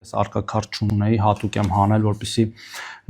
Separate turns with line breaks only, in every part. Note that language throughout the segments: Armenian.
Արկա քարտ չունեի, հատուկ եմ հանել, որպեսզի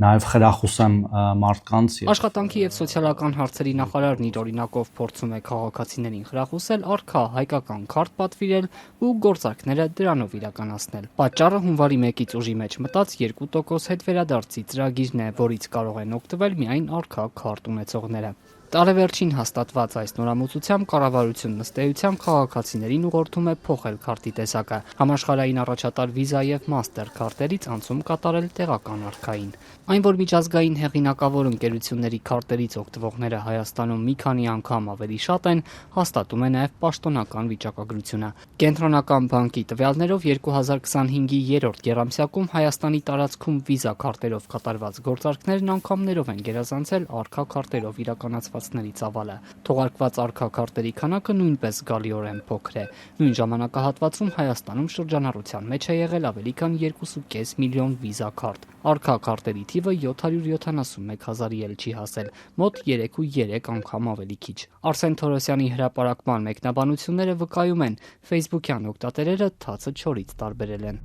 նաև խրախուսեմ մարդկանց։
Աշխատանքի և սոցիալական հարցերի նախարարն իր օրինակով փորձում է քաղաքացիներին խրախուսել արկա հայկական քարտ պատվիրել ու գործարքները դրանով իրականացնել։ Պատճառը հունվարի 1-ից ուժի մեջ մտած 2% հետվերադարձի ծրագիրն է, որից կարող են օգտվել միայն արկա քարտ ունեցողները։ Տարեվերջին հաստատված այս նորամուծությամբ կառավարությունն ըստ էության քաղաքացիներին ուղղորդում է փոխել քարտի տեսակը, համաշխարհային առաջատար Visa և Master քարտերից անցում կատարել տեղական արկային։ Այն, որ միջազգային հեղինակավոր ընկերությունների քարտերից օգտվողները Հայաստանում մի քանի անգամ ավելի շատ են, հաստատում է նաև պաշտոնական վիճակագրությունը։ Կենտրոնական բանկի տվյալներով 2025-ի երրորդ եռամսյակում Հայաստանի տարածքում Visa քարտերով կատարված գործարքներն անգամներով են գերազանցել արկա քարտերով իրականացված ծավալը։ Թողարկված արկա քարտերի քանակը նույնպես զգալիորեն փոքր է։ Նույն ժամանակահատվածում Հայաստանում շրջանառության մեջ է եղել ավելի քան 2.5 միլիոն Visa քարտ։ Արկա քարտերի թիվը 771 հազարի էլ չի հասել, մոտ 3.3 անգամ ավելի քիչ։ Արսեն Թորոսյանի հրապարակման մեկնաբանությունները վկայում են, Facebook-յան օգտատերերը թացը չորից տարբերել են։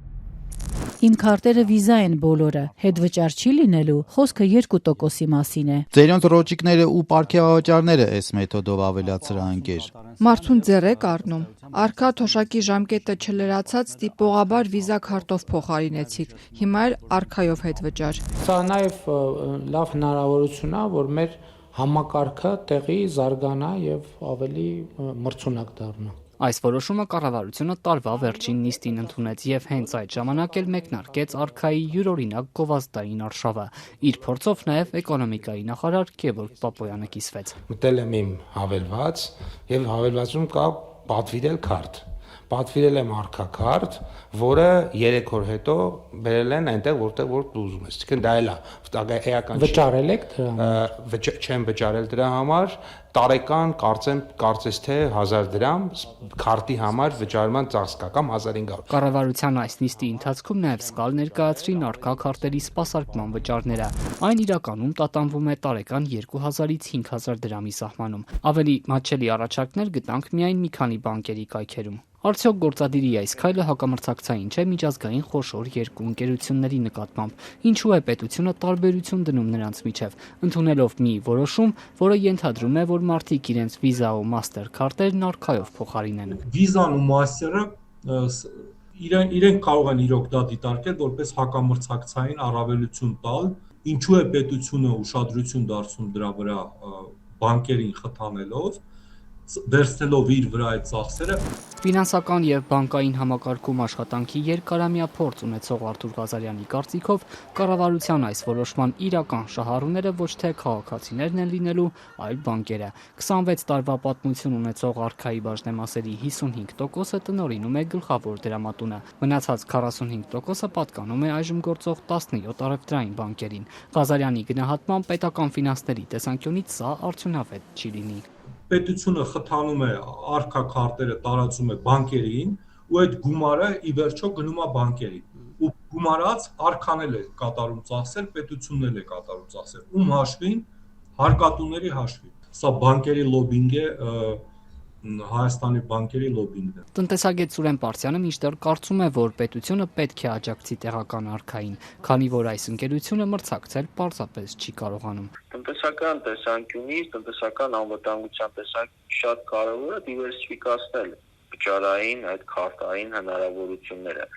Իմ քարտերը Visa են բոլորը, հետ վճար չի լինելու, խոսքը 2%-ի մասին է։
Ձերոնց ռոճիկները ու պարգևավճարները այս մեթոդով ավելացրահանքեր։
Մարդուն ձեռ եք առնում։ Արկա թոշակի ժամկետը չլրացած տիպողաբար Visa քարտով փոխարինեցիք։ Հիմա էլ արկայով հետ վճար։
Սա նաև լավ հնարավորություն է, որ մեր համակարգը տեղի զարգանա եւ ավելի մրցունակ դառնա։
Այս որոշումը կառավարությունը տարվա վերջին նիստին ընդունեց եւ հենց այդ ժամանակ էլ մեկնարկեց արկայի յուրօրինակ գովազդային արշավը։ Իր փորձով նաեւ էկոնոմիկայի նախարար Գևորգ Պապոյանը կիսվեց։
Մտել եմ իմ հավելված եւ հավելվածում կա պատվիրել քարտ։ Պատվիրել եմ արկա քարտ, որը 3 օր հետո բերել են այնտեղ, որտեղ որ դու ուզում ես։ Այսինքն դա էլ է էական։ Վճարել եք դրա համար։ Չեմ վճարել դրա համար, տարեկան կարծես թե 1000 դրամ քարտի համար վճարման ծախս կա կամ 1500։
Կառավարության այս նիստի ընթացքում նաև սկալ ներկայացրին արկա քարտերի սպասարկման վճարները։ Այն իրականում տատանվում է տարեկան 2000-ից 5000 դրամի սահմանում։ Ավելի մատչելի առաջարկներ գտանք միայն մի քանի բանկերի կայքերում։ Արդյոք գործադիրի այս քայլը հակամրցակցային չէ միջազգային խոշոր երկու ընկերությունների նկատմամբ։ Ինչու է պետությունը տարբերություն դնում նրանց միջև, ընդունելով մի որոշում, որը ենթադրում է, որ մարդիկ իրենց Visa ու Master քարտերն արկայով փոխարինեն։
Visa-ն ու Master-ը իրենք կարող են իրոք դա դիտարկել որպես հակամրցակցային առավելություն տալ, ինչու է պետությունը ուշադրություն դարձնում դրա վրա բանկերին խթանելով, վերցնելով իր վրա այդ ծախսերը։
Ֆինանսական եւ բանկային համակարգում աշխատանքի երկարամյա փորձ ունեցող Արթուր Ղազարյանի կարծիքով կառավարության այս որոշման իրական շահառուները ոչ թե քաղաքացիներն են լինելու, այլ բանկերը։ 26 տարվա պատմություն ունեցող արկայի բաժնեմասերի 55%-ը տնօրինում է գլխավոր դրամատունը։ Մնացած 45%-ը պատկանում է այժմ գործող 17 առևտրային բանկերին։ Ղազարյանի գնահատմամբ պետական ֆինանսների տեսանկյունից սա արդյունավետ չի լինի։
Պետությունը խթանում է արկա քարտերը տարածում է բանկերին ու այդ գումարը ի վերջո գնում է բանկերին ու գումարած արքան էլ է կատարում ծախսեր, պետությունն էլ է կատարում ծախսեր, ում հաշվին հարկատուների հաշվին։ Սա բանկերի լոբինգ է, Հայաստանի բանկերի լոբինգն է։
Տնտեսագետ Սուրեն Պարսյանը մինչդեռ կարծում է, որ պետությունը պետք է աջակցի տեղական արկային, քանի որ այս ընկերությունը մրցակցել պարզապես չի կարողանում։
Տնտեսական տեսանկյունից, տնտեսական անվտանգության տեսանկյունից շատ կարևոր է դիվերսիֆիկացնել վճարային այդ քարտային հնարավորությունները։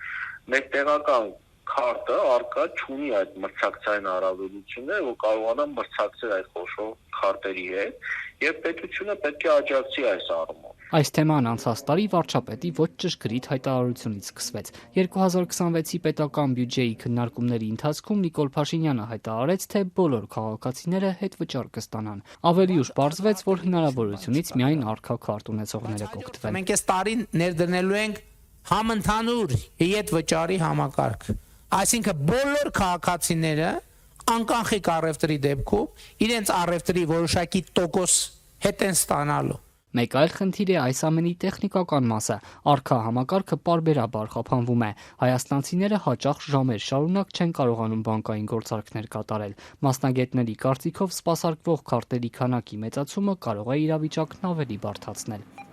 Մեր տեղական քարտը արկա չունի այդ մրցակցային առավելությունները, որ կարողանա մրցակցել այդ խոշոր քարտերի հետ, եւ պետությունը պետք է աջակցի այս առումով։
Այս թեման անցած տարի վարչապետի ոչ ճշգրիտ հայտարարությունից սկսվեց։ 2026-ի պետական բյուջեի քննարկումների ընթացքում Նիկոլ Փաշինյանը հայտարարեց, թե բոլոր քաղաքացիները հետ վճար կստանան։ Ավելի ուշ պարզվեց, որ հնարավորությունից միայն արկա քարտ ունեցողները կօգտվեն։
Մենք այս տարին ներդնելու ենք համընդհանուր հետ վճարի համակարգ։ Այսինքն բոլոր քաղաքացիները անկախիկ առևտրի դեպքում իրենց առևտրի որոշակի տոկոս հետ են ստանալու։
Մեկ այլ խնդիր է այս ամենի տեխնիկական մասը։ Արկա համակարգը պարբերաբար խափանվում է։ Հայաստանցիները հաճախ ժամեր շարունակ չեն կարողանում բանկային գործարքներ կատարել։ Մասնագետների կարծիքով սպասարկվող քարտերի քանակի մեծացումը կարող է իրավիճակն ավելի բարդացնել։